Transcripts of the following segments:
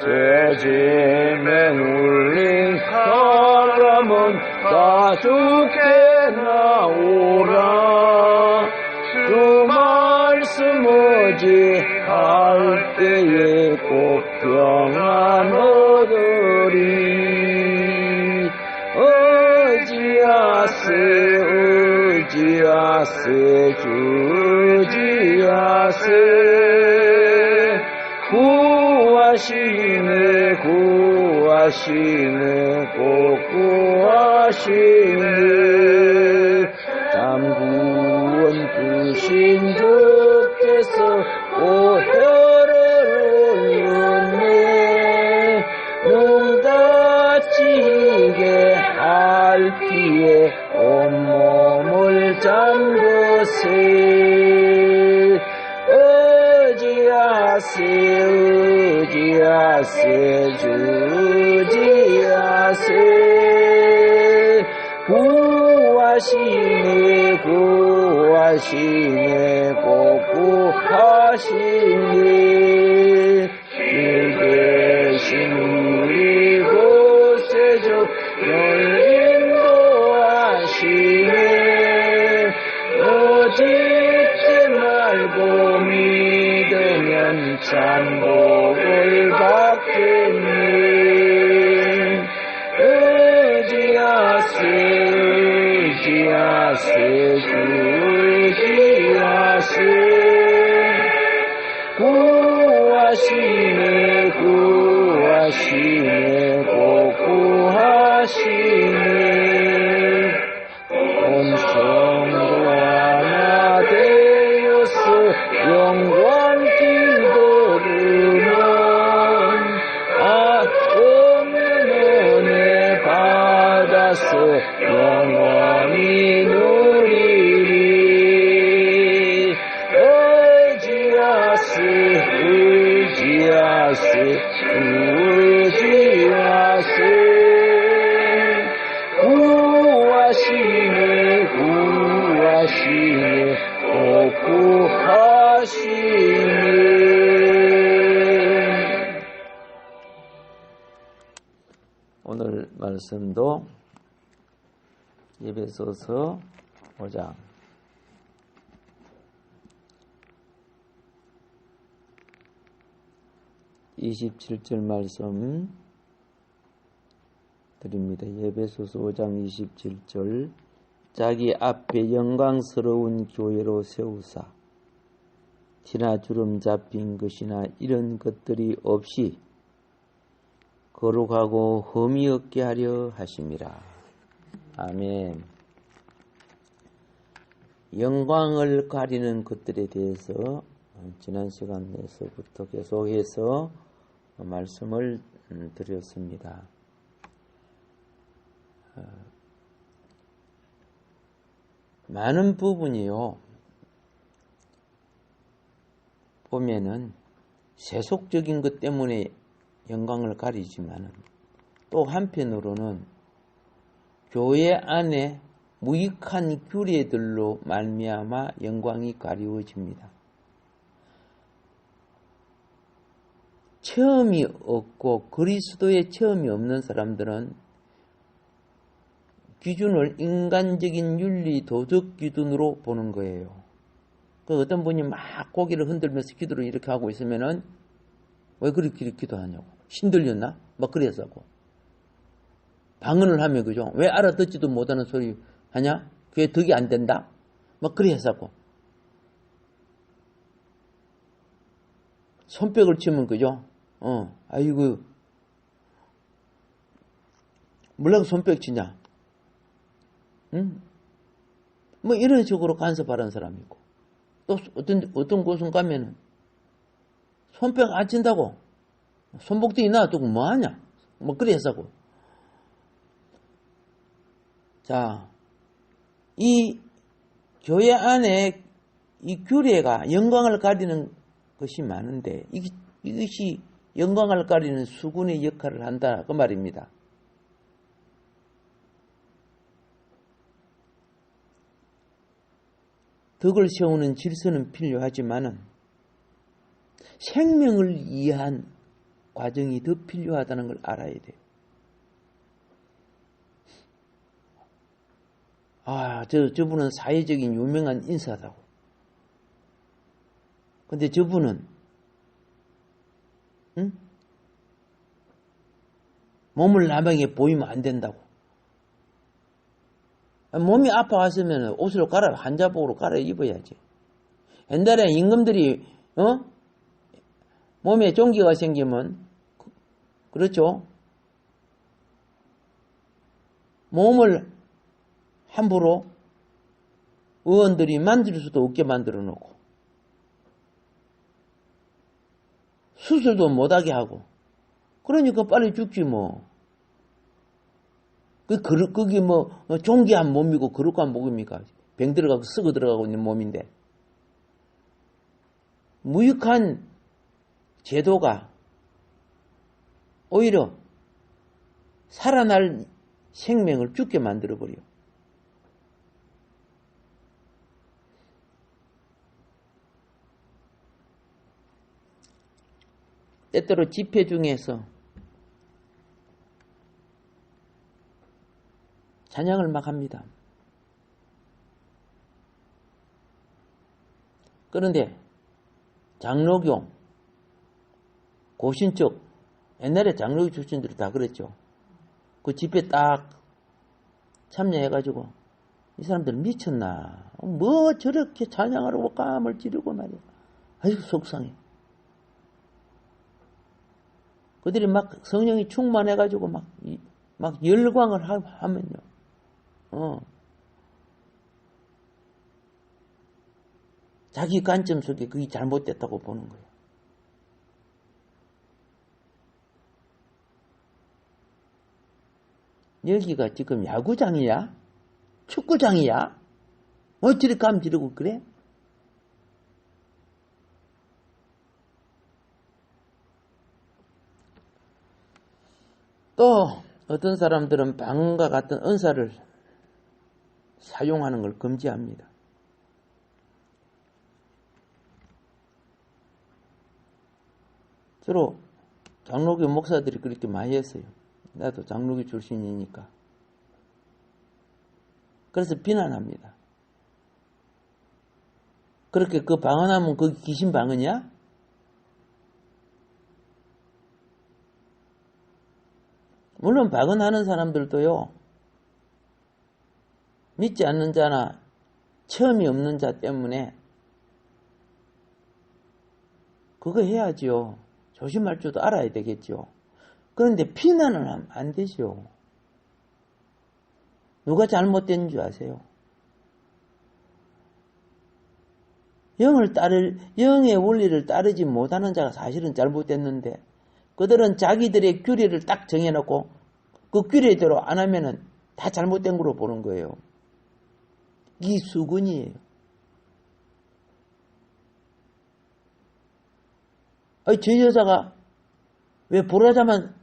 죄짐에 눌린 사람은 다 주께 나오라. 주 말씀 의지할 때에 꼭 평안 얻으리. 의지하세 의지하세 주 의지하세. 구하시네 구하시네 꼭 구하시네. 잠구원 주신 주께서 오혀를 올렸네. 눈 다치게 할 피에 온몸을 잠그세. 의지하세 의지하세 주 의지하세. 구하시네 구하시네 꼭 구하시네. 주 계신 우리 곳에 주를 인도하시네. 놓치지 말고 믿으면 참 복을 받겠네. 의지하세 의지하세 주 의지하세. 구하시네 구하시네 꼭 구하시네. 온 성도 하나 되어서 영광 길들으면 없는 은혜 받아서 영원히 누리리. 의지하세 의지하세 의지하세. 구하시네 구하시네 꼭 구하시네. 오늘 말씀도 에베소서 5장 27절 말씀 드립니다. 에베소서 5장 27절. 자기 앞에 영광스러운 교회로 세우사 티나 주름 잡힌 것이나 이런 것들이 없이 거룩하고 흠이 없게 하려 하심이라. 아멘. 영광을 가리는 것들에 대해서 지난 시간에서부터 계속해서 말씀을 드렸습니다. 많은 부분이요, 보면은 세속적인 것 때문에 영광을 가리지만은 또 한편으로는 교회 안에 무익한 규례들로 말미암아 영광이 가리워집니다. 체험이 없고 그리스도의 체험이 없는 사람들은 기준을 인간적인 윤리 도덕 기준으로 보는 거예요. 그 어떤 분이 막 고개를 흔들면서 기도를 이렇게 하고 있으면은 왜 그렇게 기도하냐고, 신들렸나? 막 그래서고 방언을 하면 그죠? 왜 알아듣지도 못하는 소리 하냐? 그게 덕이 안 된다? 막 그래서고 손뼉을 치면 그죠? 아이고 뭐라고 손뼉 치냐? 응? 뭐 이런 식으로 간섭하는 사람이 있고, 또 어떤 곳은 가면은 손뼉 안 친다고 손목대기 놔두고 뭐 하냐? 뭐 그래서고. 자, 이 교회 안에 이 규례가 영광을 가리는 것이 많은데 이것이 영광을 가리는 수군의 역할을 한다 그 말입니다. 덕을 세우는 질서는 필요하지만은 생명을 위한 과정이 더 필요하다는 걸 알아야 돼요. 저분은 사회적인 유명한 인사다고. 근데 저분은, 몸을 남에게 보이면 안 된다고. 몸이 아파갔으면 옷을 한자복으로 갈아입어야지. 옛날에 임금들이, 몸에 종기가 생기면, 그렇죠? 몸을 함부로 의원들이 만질 수도 없게 만들어 놓고, 수술도 못하게 하고, 그러니까 빨리 죽지 뭐. 그게 종기한 몸이고 그릇한 몸입니까? 병 들어가고 썩어 들어가고 있는 몸인데. 무익한 제도가 오히려 살아날 생명을 죽게 만들어버려. 때때로 집회 중에서 찬양을 막 합니다. 그런데 장로교, 고신적, 옛날에 장로교 출신들이 다 그랬죠. 그 집회 딱 참여해가지고 이 사람들 미쳤나? 뭐 저렇게 찬양하라고 깜을 찌르고 말이야. 아이고 속상해. 그들이 막 성령이 충만해가지고 막 열광을 하면요. 자기 관점 속에 그게 잘못됐다고 보는 거예요. 여기가 지금 야구장이야? 축구장이야? 어찌리 감 지르고 그래? 또 어떤 사람들은 방언과 같은 은사를 사용하는 걸 금지합니다. 주로 장로교 목사들이 그렇게 많이 했어요. 나도 장로교 출신이니까. 그래서 비난합니다. 그렇게 그 방언하면 그게 귀신 방언이야? 물론 방언하는 사람들도요, 믿지 않는 자나 체험이 없는 자 때문에 그거 해야지요. 조심할 줄도 알아야 되겠죠. 그런데 비난은 하면 안 되죠. 누가 잘못된 줄 아세요? 영의 원리를 따르지 못하는 자가 사실은 잘못됐는데, 그들은 자기들의 규례를 딱 정해놓고 그 규례대로 안 하면은 다 잘못된 거로 보는 거예요. 이 수군이에요. 저 여자가 왜 브라자만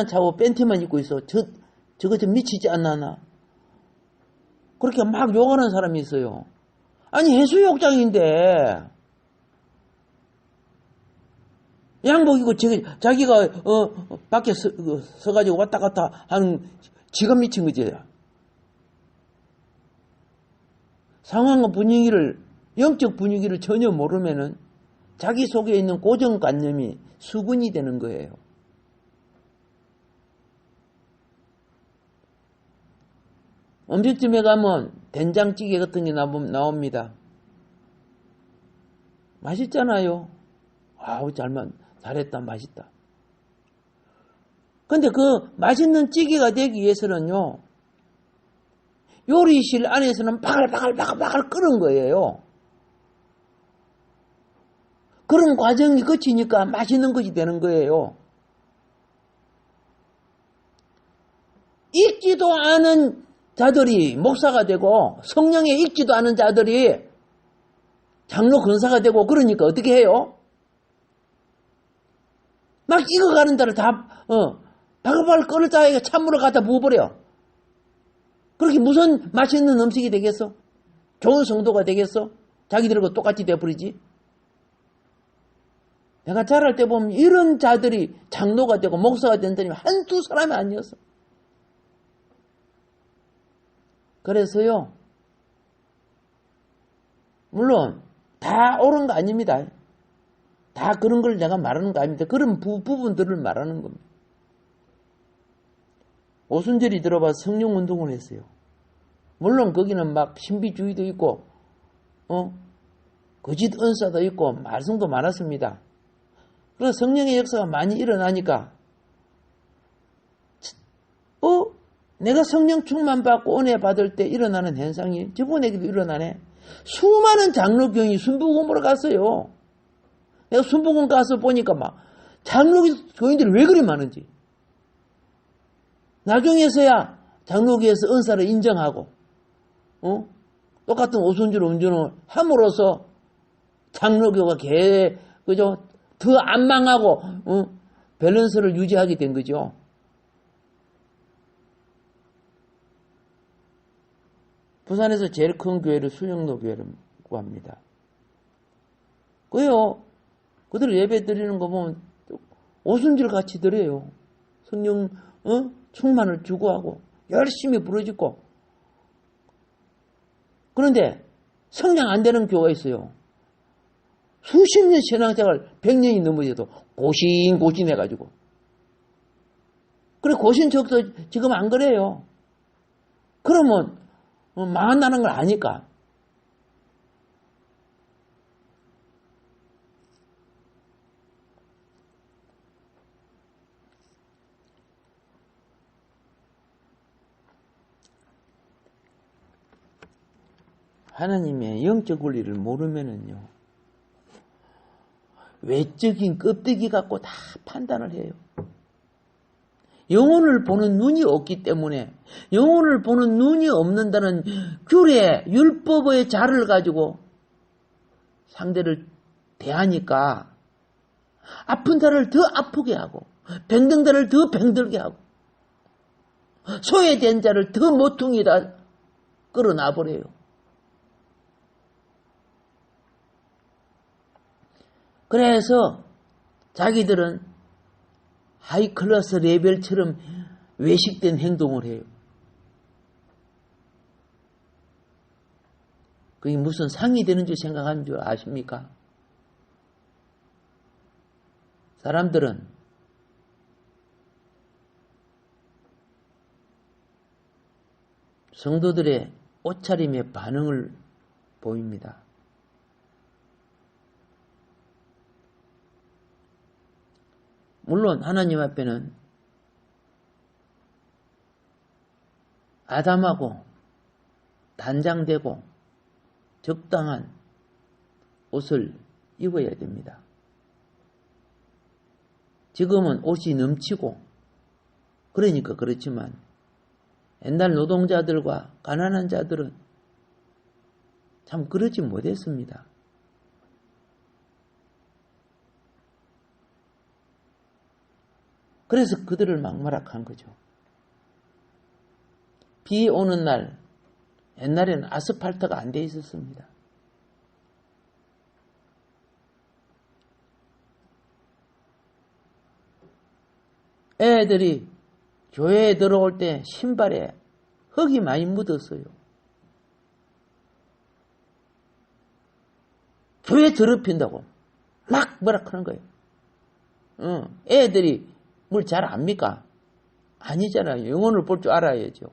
차고 팬티만 입고 있어? 저거 좀 미치지 않나? 그렇게 막 욕하는 사람이 있어요. 아니 해수욕장인데 양복 입고 자기가 밖에 서가지고 왔다 갔다 하는 지가 미친 거지. 상황과 분위기를, 영적 분위기를 전혀 모르면은 자기 속에 있는 고정관념이 수군이 되는 거예요. 음식점에 가면 된장찌개 같은 게 나옵니다. 맛있잖아요. 아우, 잘했다, 맛있다. 근데 그 맛있는 찌개가 되기 위해서는요, 요리실 안에서는 바글바글 끓은 거예요. 그런 과정이 거치니까 맛있는 것이 되는 거예요. 읽지도 않은 자들이 목사가 되고 성령에 읽지도 않은 자들이 장로 권사가 되고 그러니까 어떻게 해요? 막 익어가는 자를 다 바글바글 끓을 자에게 찬물을 갖다 부어버려. 그렇게 무슨 맛있는 음식이 되겠어? 좋은 성도가 되겠어? 자기들하고 똑같이 되어버리지? 내가 자랄 때 보면 이런 자들이 장로가 되고 목사가 된 사람이 한두 사람이 아니었어. 그래서요, 물론 다 옳은 거 아닙니다. 다 그런 걸 내가 말하는 거 아닙니다. 그런 부분들을 말하는 겁니다. 오순절이 들어봐 성령운동을 했어요. 물론 거기는 막 신비주의도 있고 거짓 은사도 있고 말씀도 많았습니다. 그래서 성령의 역사가 많이 일어나니까 내가 성령 충만 받고 은혜 받을 때 일어나는 현상이 저번에도 일어나네. 수많은 장로교인이 순복음으로 갔어요. 내가 순복음 가서 보니까 막 장로교인들이 왜 그리 많은지. 나중에서야 장로교에서 은사를 인정하고 똑같은 오순절 운전을 함으로써 장로교가 그죠? 더 안 망하고 밸런스를 유지하게 된 거죠. 부산에서 제일 큰 교회를 수영로 교회라고 합니다. 그들 예배 드리는 거 보면 오순절 같이 드려요. 성령 충만을 주고하고 열심히 부르짖고. 그런데 성장 안 되는 교회가 있어요. 수십 년 신앙생활 100년이 넘어져도 고신고신해가지고. 그래 고신척도 지금 안 그래요. 그러면 망한다는 걸 아니까. 하나님의 영적 원리를 모르면은요, 외적인 껍데기 갖고 다 판단을 해요. 영혼을 보는 눈이 없기 때문에 영혼을 보는 눈이 없는다는 규례, 율법의 자를 가지고 상대를 대하니까 아픈 자를 더 아프게 하고 병든 자를 더 병들게 하고 소외된 자를 더 모퉁이다 끌어놔버려요. 그래서 자기들은 하이클래스 레벨처럼 외식된 행동을 해요. 그게 무슨 상이 되는 줄 생각하는 줄 아십니까? 사람들은 성도들의 옷차림의 반응을 보입니다. 물론 하나님 앞에는 아담하고 단장되고 적당한 옷을 입어야 됩니다. 지금은 옷이 넘치고 그러니까 그렇지만 옛날 노동자들과 가난한 자들은 참 그러지 못했습니다. 그래서 그들을 막말악한 거죠. 비 오는 날, 옛날에는 아스팔트가 안 돼 있었습니다. 애들이 교회에 들어올 때 신발에 흙이 많이 묻었어요. 교회 더럽힌다고 막 뭐라 하는 거예요. 애들이 뭘 잘 압니까? 아니잖아요. 영혼을 볼 줄 알아야죠.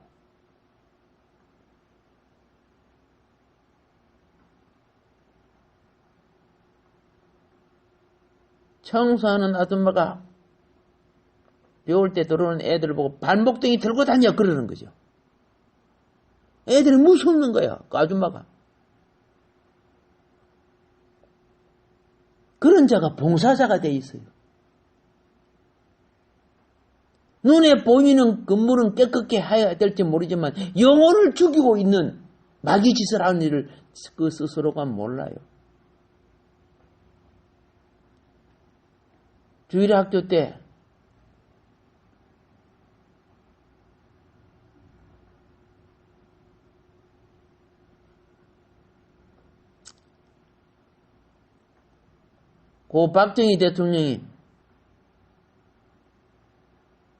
청소하는 아줌마가 비 올 때 들어오는 애들을 보고 발목등이 들고 다녀 그러는 거죠. 애들이 무섭는 거야. 그 아줌마가. 그런 자가 봉사자가 돼 있어요. 눈에 보이는 건물은 깨끗게 해야 될지 모르지만 영혼을 죽이고 있는 마귀짓을 하는 일을 그 스스로가 몰라요. 주일학교 때 고 박정희 대통령이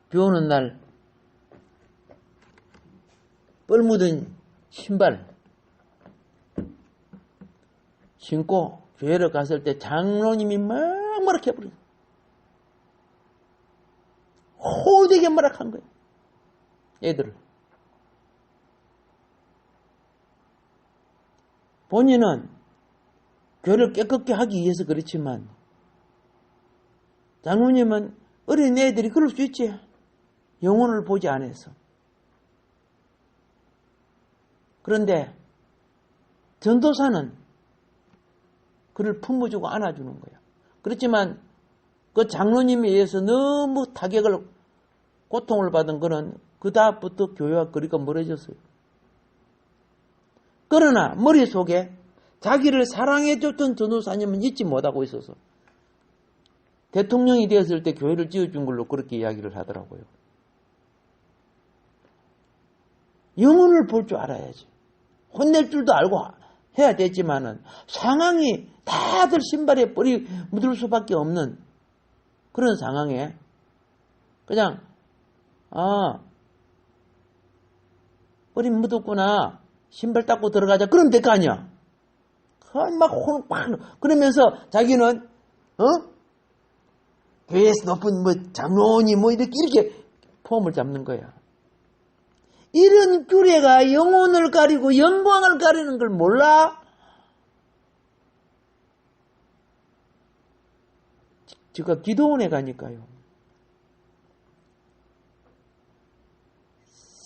비 오는 날 뻘 묻은 신발 신고 교회를 갔을 때 장로님이 막 뭐라 해버렸어. 호되게 뭐라 한 거예요. 애들을. 본인은 교회를 깨끗게 하기 위해서 그렇지만 장로님은 어린 애들이 그럴 수 있지. 영혼을 보지 않아서. 그런데 전도사는 그를 품어주고 안아주는 거야. 그렇지만 그 장로님에 의해서 너무 타격을 고통을 받은 그는 그 다음부터 교회와 거리가 멀어졌어요. 그러나 머릿속에 자기를 사랑해줬던 전도사님은 잊지 못하고 있어서 대통령이 되었을 때 교회를 지어준 걸로 그렇게 이야기를 하더라고요. 영혼을 볼 줄 알아야지. 혼낼 줄도 알고 해야 되지만은 상황이 다들 신발에 뿔이 묻을 수밖에 없는 그런 상황에 그냥 뿔이 묻었구나. 신발 닦고 들어가자. 그러면 될 거 아니야. 그러면서 자기는 교회에서 높은 장로니 이렇게 폼을 잡는 거야. 이런 규례가 영혼을 가리고 영광을 가리는 걸 몰라? 제가 기도원에 가니까요.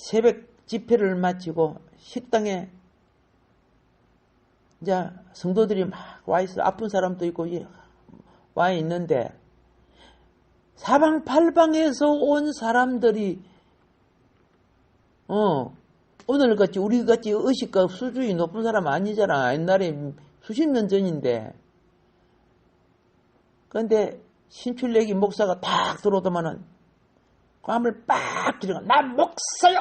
새벽 집회를 마치고 식당에 이제 성도들이 막 와 있어. 아픈 사람도 있고 와 있는데 사방팔방에서 온 사람들이 오늘같이 우리같이 의식과 수준이 높은 사람 아니잖아. 옛날에 수십 년 전인데. 그런데 신출내기 목사가 딱 들어오더만은 뺨을 빡 들이고 난 목사요.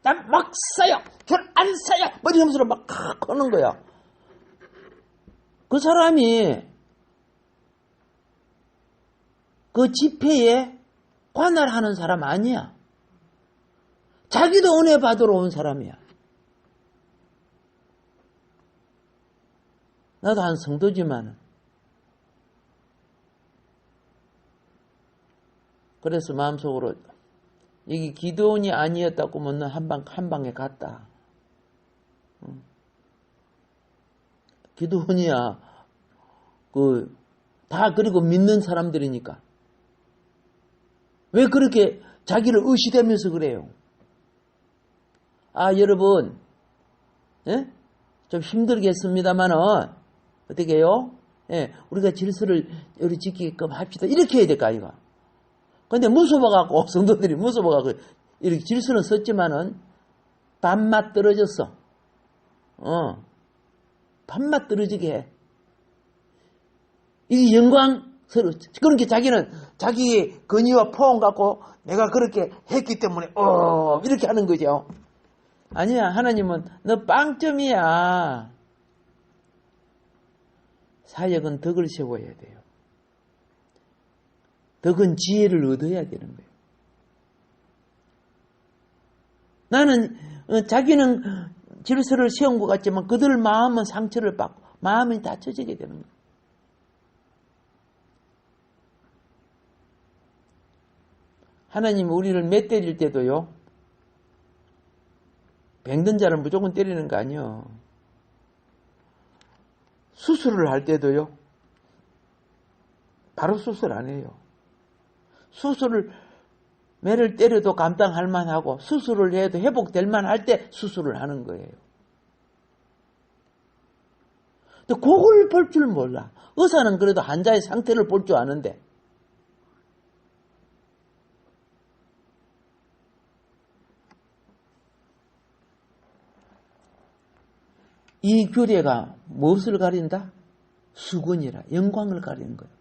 난 목사요. 줄 안 서요. 이러면서 막 하는 거야. 그 사람이 그 집회에 관할하는 사람 아니야. 자기도 은혜 받으러 온 사람이야. 나도 한 성도지만 그래서 마음속으로 이게 기도원이 아니었다고 하면 한 방에 갔다. 기도원이야. 다 그리고 믿는 사람들이니까. 왜 그렇게 자기를 의시되면서 그래요? 여러분, 예? 좀 힘들겠습니다만은, 어떻게 해요? 예, 우리가 질서를 우리 지키게끔 합시다. 이렇게 해야 될까, 이거? 근데 무서워갖고, 성도들이 무서워갖고, 이렇게 질서는 썼지만은, 밥맛 떨어졌어. 밥맛 떨어지게 해. 이게 영광스러워. 그러니까 자기는 자기의 권위와 포옹 갖고 내가 그렇게 했기 때문에, 이렇게 하는 거죠. 아니야, 하나님은 너 빵점이야. 사역은 덕을 세워야 돼요. 덕은 지혜를 얻어야 되는 거예요. 나는 자기는 질서를 세운 것 같지만 그들 마음은 상처를 받고 마음이 다쳐지게 되는 거예요. 하나님이 우리를 매 때릴 때도요. 병든 자를 무조건 때리는 거 아니에요. 수술을 할 때도요. 바로 수술 안 해요. 수술을 매를 때려도 감당할 만하고 수술을 해도 회복될 만할 때 수술을 하는 거예요. 근데 그걸 볼 줄 몰라. 의사는 그래도 환자의 상태를 볼 줄 아는데 이 규례가 무엇을 가린다? 수건이라 영광을 가리는 거예요.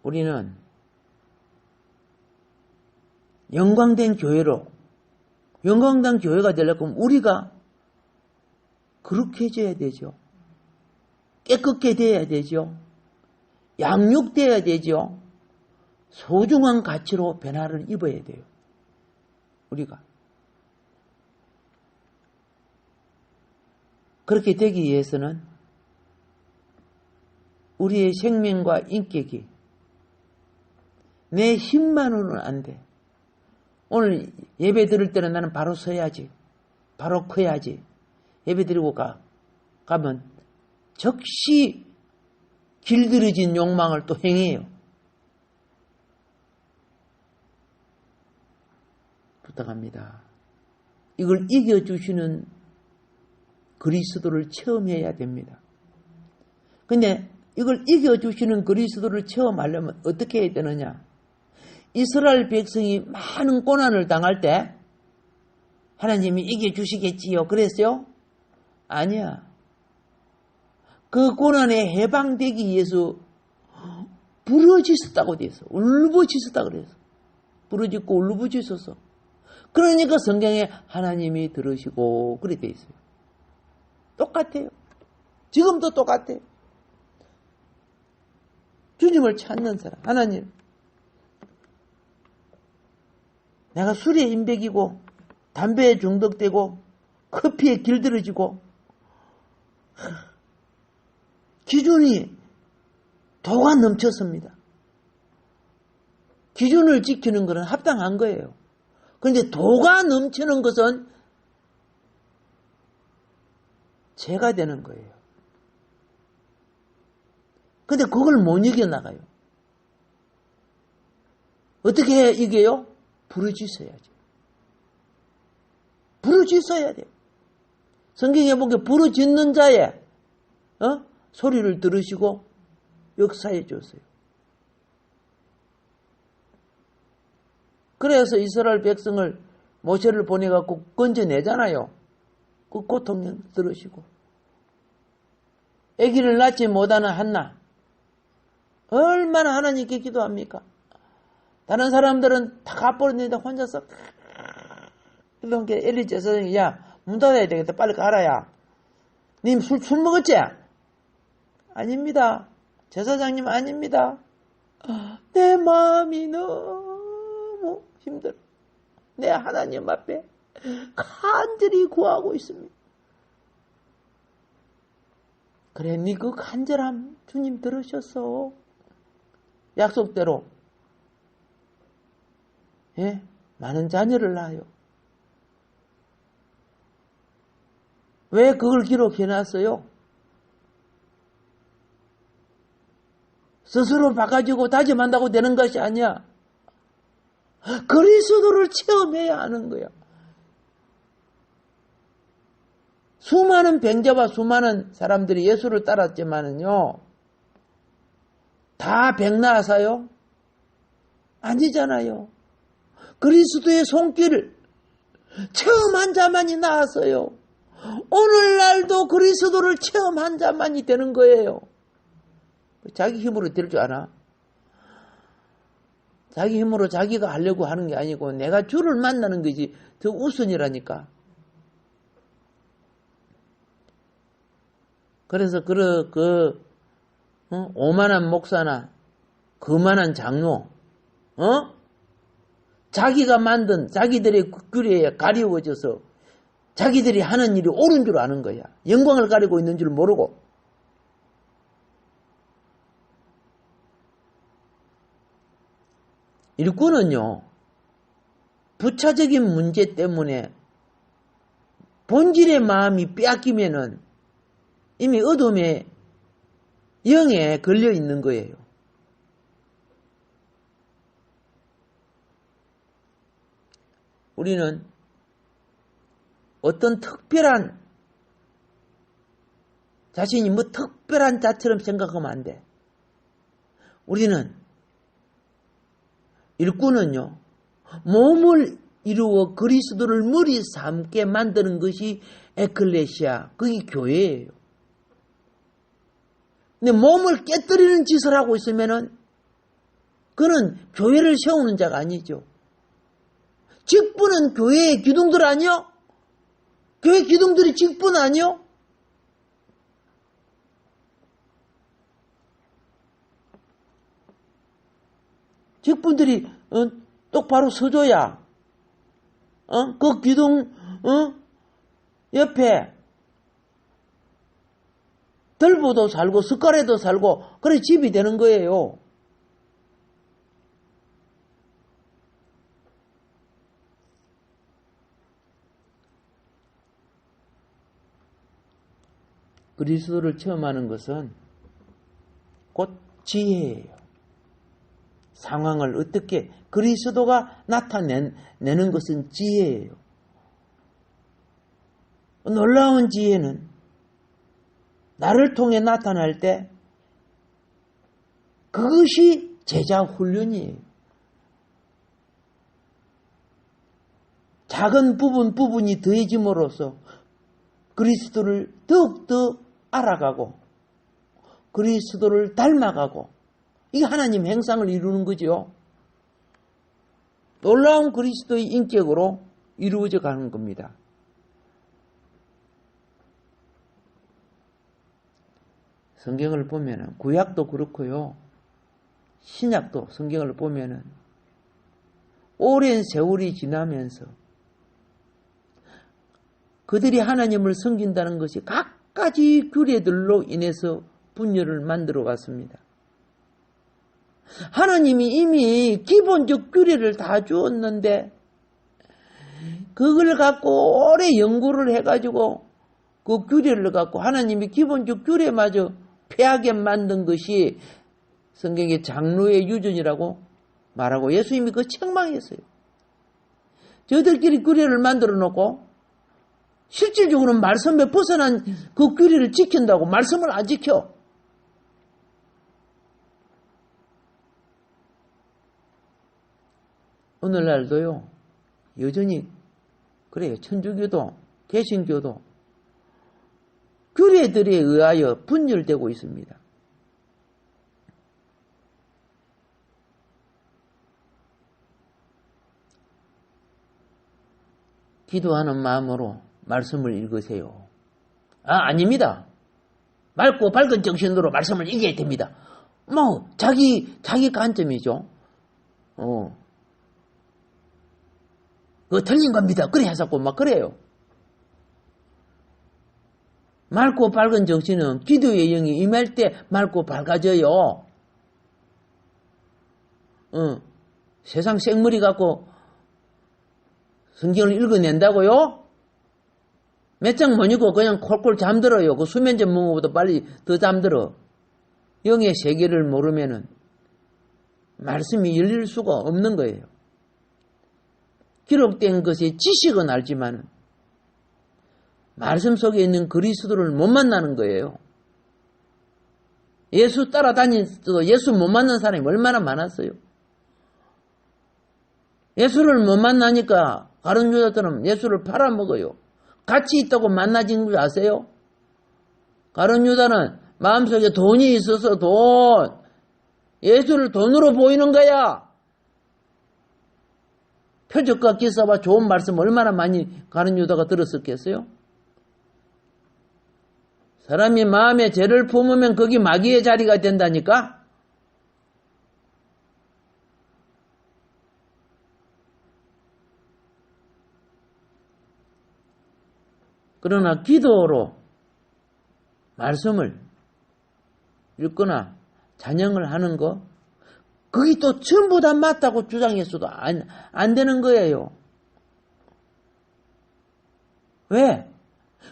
우리는 영광된 교회로 영광당 교회가 되려면 우리가 거룩해져야 되죠. 깨끗게 돼야 되죠. 양육돼야 되죠. 소중한 가치로 변화를 입어야 돼요. 우리가. 그렇게 되기 위해서는 우리의 생명과 인격이 내 힘만으로는 안 돼. 오늘 예배 드릴 때는 나는 바로 서야지. 바로 커야지. 예배 드리고 가면 즉시 길들여진 욕망을 또 행해요. 부탁합니다. 이걸 이겨주시는 그리스도를 체험해야 됩니다. 근데 이걸 이겨주시는 그리스도를 체험하려면 어떻게 해야 되느냐? 이스라엘 백성이 많은 고난을 당할 때 하나님이 이겨주시겠지요. 그랬어요? 아니야. 그 고난에 해방되기 위해서 부러지셨다고 돼 있어. 울부짖었다 그랬어. 부러지고 울부짖었어. 그러니까 성경에 하나님이 들으시고 그래 돼 있어요. 똑같아요. 지금도 똑같아요. 주님을 찾는 사람. 하나님, 내가 술에 인백이고 담배에 중독되고 커피에 길들여지고 기준이 도가 넘쳤습니다. 기준을 지키는 것은 합당한 거예요. 그런데 도가 넘치는 것은 죄가 되는 거예요. 근데 그걸 못 이겨나가요. 어떻게 이겨요? 부르짖어야죠. 부르짖어야 돼요. 성경에 보면 부르짖는 자의 소리를 들으시고 역사해 줬어요. 그래서 이스라엘 백성을 모세를 보내갖고 건져내잖아요. 그 고통 들으시고. 아기를 낳지 못하는 한나. 얼마나 하나님께 기도합니까? 다른 사람들은 다 가버렸는데 혼자서 이렇게 엘리 제사장이 야, 문 닫아야 되겠다. 빨리 가라 야. 님 술 먹었지? 아닙니다. 제사장님 아닙니다. 내 마음이 너무 힘들어. 내 하나님 앞에 간절히 구하고 있습니다. 그래, 니 그 간절함 주님 들으셨어. 약속대로 많은 자녀를 낳아요. 왜 그걸 기록해놨어요? 스스로 바꿔주고 다짐한다고 되는 것이 아니야. 그리스도를 체험해야 하는 거야. 수많은 병자와 수많은 사람들이 예수를 따랐지만은요, 다 병 나아서요? 아니잖아요. 그리스도의 손길을 체험한 자만이 나았어요. 오늘날도 그리스도를 체험한 자만이 되는 거예요. 자기 힘으로 될 줄 아나? 자기 힘으로 자기가 하려고 하는 게 아니고 내가 주를 만나는 것이 더 우선이라니까. 그래서 오만한 목사나 그만한 장로, 자기가 만든 자기들의 꾀에 가리워져서 자기들이 하는 일이 옳은 줄 아는 거야. 영광을 가리고 있는 줄 모르고. 일꾼은요, 부차적인 문제 때문에 본질의 마음이 빼앗기면은 이미 어둠의 영에 걸려 있는 거예요. 우리는 어떤 특별한 자신이 뭐 특별한 자처럼 생각하면 안 돼. 우리는 일꾼은요, 몸을 이루어 그리스도를 머리 삼게 만드는 것이 에클레시아, 그게 교회예요. 근데 몸을 깨뜨리는 짓을 하고 있으면은 그는 교회를 세우는 자가 아니죠. 직분은 교회의 기둥들 아니요? 교회 기둥들이 직분 아니요? 직분들이 똑바로 서줘야 그 기둥 옆에 들보도 살고 숟가래도 살고 그래 집이 되는 거예요. 그리스도를 체험하는 것은 곧 지혜예요. 상황을 어떻게 그리스도가 나타내는 것은 지혜예요. 놀라운 지혜는 나를 통해 나타날 때 그것이 제자 훈련이에요. 작은 부분이 더해짐으로써 그리스도를 더욱더 알아가고 그리스도를 닮아가고 이게 하나님 행상을 이루는 거죠. 놀라운 그리스도의 인격으로 이루어져 가는 겁니다. 성경을 보면 구약도 그렇고요. 신약도 성경을 보면 오랜 세월이 지나면서 그들이 하나님을 섬긴다는 것이 갖가지 규례들로 인해서 분열을 만들어 갔습니다. 하나님이 이미 기본적 규례를 다 주었는데 그걸 갖고 오래 연구를 해가지고 그 규례를 갖고 하나님이 기본적 규례마저 폐하게 만든 것이 성경의 장로의 유전이라고 말하고 예수님이 그 책망했어요. 저들끼리 규례를 만들어 놓고 실질적으로는 말씀에 벗어난 그 규례를 지킨다고 말씀을 안 지켜. 오늘날도요, 여전히 그래요. 천주교도, 개신교도 규례들에 의하여 분열되고 있습니다. 기도하는 마음으로 말씀을 읽으세요. 아닙니다. 맑고 밝은 정신으로 말씀을 읽어야 됩니다. 자기 관점이죠. 그거 틀린 겁니다. 그래 하자고 막 그래요. 맑고 밝은 정신은 기도의 영이 임할 때 맑고 밝아져요. 세상 생머리 갖고 성경을 읽어낸다고요? 몇 장 못 읽고 그냥 콜콜 잠들어요. 그 수면제 먹어보다 빨리 더 잠들어. 영의 세계를 모르면은 말씀이 열릴 수가 없는 거예요. 기록된 것의 지식은 알지만 말씀 속에 있는 그리스도를 못 만나는 거예요. 예수 따라다니도 예수 못 만난 사람이 얼마나 많았어요. 예수를 못 만나니까 다른 유다들은 예수를 팔아먹어요. 같이 있다고 만나진 줄 아세요? 다른 유다는 마음속에 돈이 있어서 예수를 돈으로 보이는 거야. 표적과 기사와 좋은 말씀 얼마나 많이 가는 유다가 들었었겠어요? 사람이 마음에 죄를 품으면 거기 마귀의 자리가 된다니까? 그러나 기도로 말씀을 읽거나 찬양을 하는 거, 그게 또 전부 다 맞다고 주장했어도 안 되는 거예요. 왜?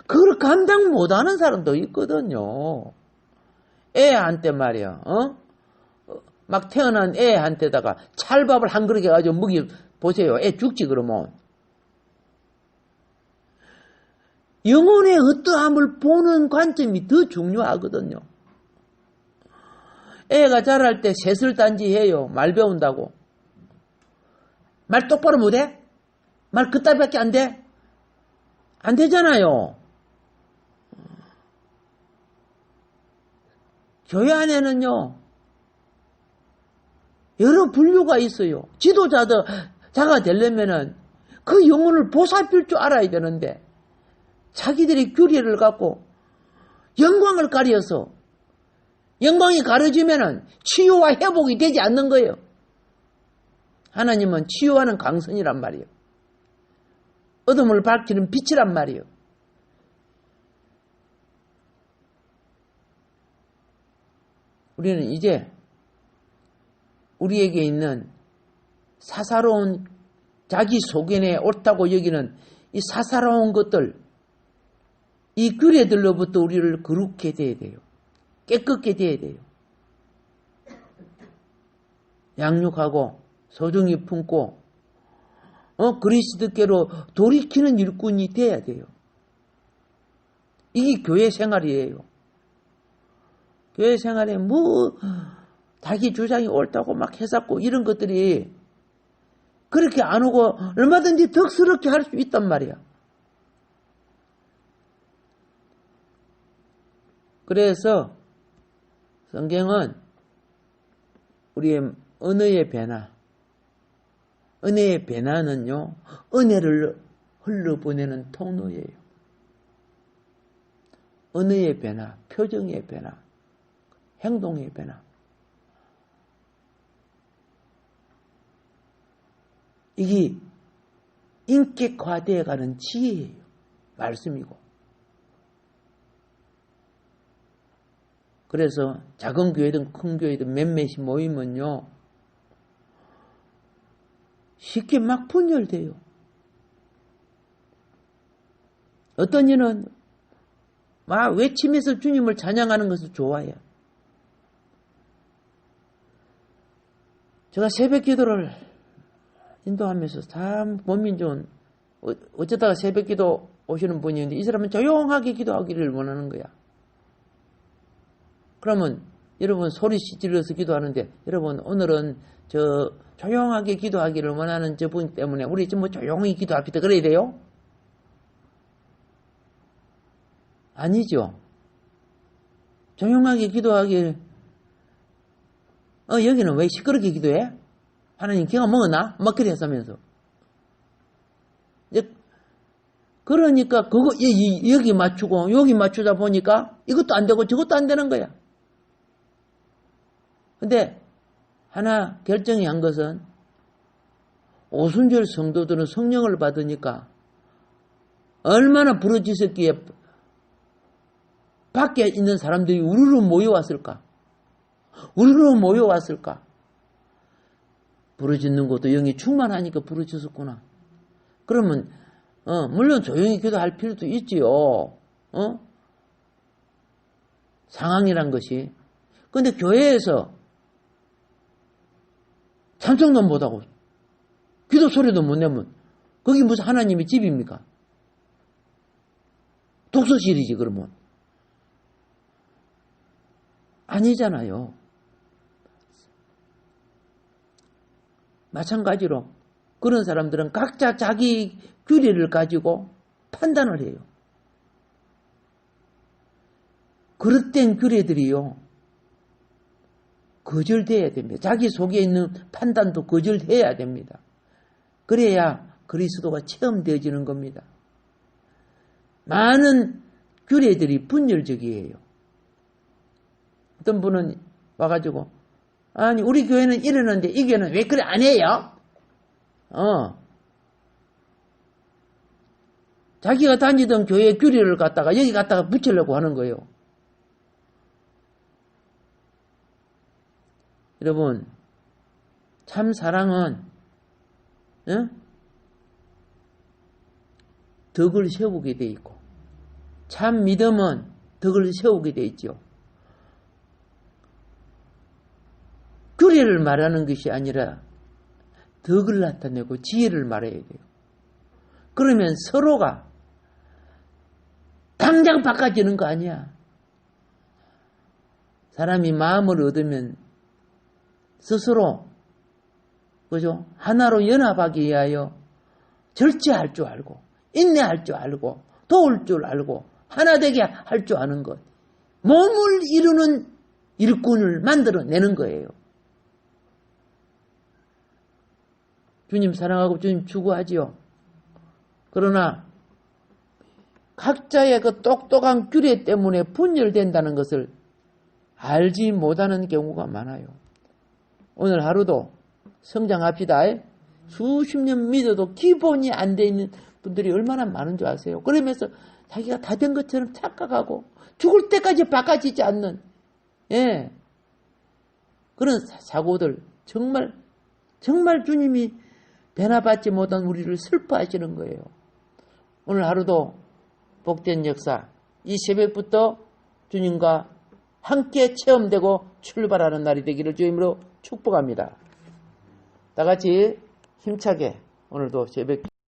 그걸 감당 못하는 사람도 있거든요. 애한테 말이야, 막 태어난 애한테다가 찰밥을 한 그릇 해가지고 보세요. 애 죽지 그러면. 영혼의 어떠함을 보는 관점이 더 중요하거든요. 애가 자랄 때 셋을단지 해요. 말 배운다고. 말 똑바로 못해? 말 그따위밖에 안 돼? 안 되잖아요. 교회 안에는요, 여러 분류가 있어요. 지도자가 되려면은 그 영혼을 보살필 줄 알아야 되는데 자기들이 규례를 갖고 영광을 가려서 영광이 가려지면은 치유와 회복이 되지 않는 거예요. 하나님은 치유하는 강선이란 말이에요. 어둠을 밝히는 빛이란 말이에요. 우리는 이제 우리에게 있는 사사로운 자기 소견에 옳다고 여기는 이 사사로운 것들, 이 규례들로부터 우리를 거룩해 돼야 돼요. 깨끗게 돼야 돼요. 양육하고 소중히 품고 그리스도께로 돌이키는 일꾼이 돼야 돼요. 이게 교회 생활이에요. 교회 생활에 자기 주장이 옳다고 막 해잡고 이런 것들이 그렇게 안 오고 얼마든지 덕스럽게 할 수 있단 말이야. 그래서 성경은 우리의 은혜의 변화, 은혜의 변화는요, 은혜를 흘러보내는 통로예요. 은혜의 변화, 표정의 변화, 행동의 변화. 이게 인격화되어가는 지혜예요. 말씀이고. 그래서 작은 교회든 큰 교회든 몇몇이 모이면요, 쉽게 막 분열돼요. 어떤 이는 막 외치면서 주님을 찬양하는 것을 좋아해요. 제가 새벽 기도를 인도하면서 참 몸이 좋은, 어쩌다가 새벽 기도 오시는 분이 있는데 이 사람은 조용하게 기도하기를 원하는 거야. 그러면 여러분 소리 질러서 기도하는데 여러분 오늘은 저 조용하게 기도하기를 원하는 저분 때문에 우리 좀 뭐 조용히 기도합시다 그래야 돼요? 아니죠. 조용하게 기도하길 여기는 왜 시끄럽게 기도해? 하나님 기가 먹었나? 막 그래 했으면서. 그러니까 그거 여기 맞추고 여기 맞추다 보니까 이것도 안 되고 저것도 안 되는 거야. 근데 하나 결정이 한 것은 오순절 성도들은 성령을 받으니까 얼마나 부르짖었기에 밖에 있는 사람들이 우르르 모여왔을까? 우르르 모여왔을까? 부르짖는 것도 영이 충만하니까 부르짖었구나. 그러면 물론 조용히 기도할 필요도 있지요. 상황이란 것이. 근데 교회에서 찬송도 못하고 기도 소리도 못 내면 거기 무슨 하나님의 집입니까? 독서실이지 그러면. 아니잖아요. 마찬가지로 그런 사람들은 각자 자기 규례를 가지고 판단을 해요. 그릇된 규례들이요, 거절돼야 됩니다. 자기 속에 있는 판단도 거절해야 됩니다. 그래야 그리스도가 체험되어지는 겁니다. 많은 규례들이 분열적이에요. 어떤 분은 와가지고 아니 우리 교회는 이러는데 이 교회는 왜 그래 안 해요? 자기가 다니던 교회 규례를 갖다가 여기 갖다가 붙이려고 하는 거예요. 여러분 참 사랑은 덕을 세우게 돼 있고 참 믿음은 덕을 세우게 돼 있죠. 규례를 말하는 것이 아니라 덕을 나타내고 지혜를 말해야 돼요. 그러면 서로가 당장 바꿔지는 거 아니야. 사람이 마음을 얻으면 스스로 그죠? 하나로 연합하기 위하여 절제할 줄 알고 인내할 줄 알고 도울 줄 알고 하나 되게 할 줄 아는 것, 몸을 이루는 일꾼을 만들어내는 거예요. 주님 사랑하고 주님 추구하지요. 그러나 각자의 그 똑똑한 규례 때문에 분열된다는 것을 알지 못하는 경우가 많아요. 오늘 하루도 성장합시다. 수십 년 믿어도 기본이 안 돼 있는 분들이 얼마나 많은 줄 아세요? 그러면서 자기가 다 된 것처럼 착각하고 죽을 때까지 바꿔지지 않는 그런 사고들 정말 주님이 변화받지 못한 우리를 슬퍼하시는 거예요. 오늘 하루도 복된 역사 이 새벽부터 주님과 함께 체험되고 출발하는 날이 되기를 주님으로 축복합니다. 다 같이 힘차게 오늘도 새벽